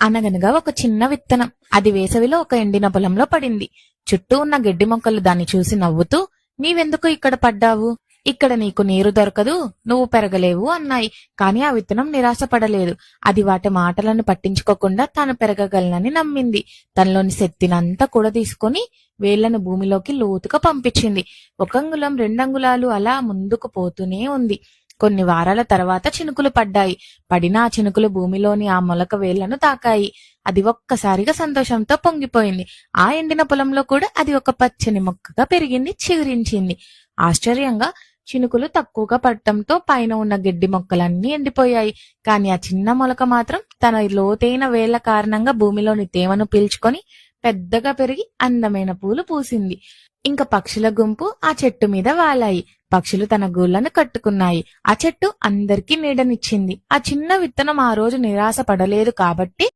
అనగనగా ఒక చిన్న విత్తనం. అది వేసవిలో ఒక ఎండిన పొలంలో పడింది. చుట్టూ ఉన్న గడ్డి మొక్కలు దాన్ని చూసి నవ్వుతూ, నీవెందుకు ఇక్కడ పడ్డావు? ఇక్కడ నీకు నీరు దొరకదు, నువ్వు పెరగలేవు అన్నాయి. కాని ఆ విత్తనం నిరాశపడలేదు. అది వాటి మాటలను పట్టించుకోకుండా తాను పెరగగలనని నమ్మింది. తనలోని శక్తినంతా కూడా తీసుకొని వేళ్లను భూమిలోకి లోతుగా పంపించింది. 1 అంగుళం 2 అంగుళాలు అలా ముందుకు పోతూనే ఉంది. కొన్ని వారాల తర్వాత చినుకులు పడ్డాయి. పడిన ఆ చినుకులు భూమిలోని ఆ మొలక వేళ్లను తాకాయి. అది ఒక్కసారిగా సంతోషంతో పొంగిపోయింది. ఆ ఎండిన పొలంలో కూడా అది ఒక పచ్చని మొక్కగా పెరిగింది, చిగురించింది. ఆశ్చర్యంగా చినుకులు తక్కువగా పడటంతో పైన ఉన్న గడ్డి మొక్కలన్నీ ఎండిపోయాయి. కాని ఆ చిన్న మొలక మాత్రం తన లోతైన వేళ్ల కారణంగా భూమిలోని తేమను పీల్చుకొని పెద్దగా పెరిగి అందమైన పూలు పూసింది. ఇంక పక్షుల గుంపు ఆ చెట్టు మీద వాలాయి. పక్షులు తన గూళ్లను కట్టుకున్నాయి. ఆ చెట్టు అందరికీ నీడనిచ్చింది. ఆ చిన్న విత్తనం ఆ రోజు నిరాశ పడలేదు కాబట్టి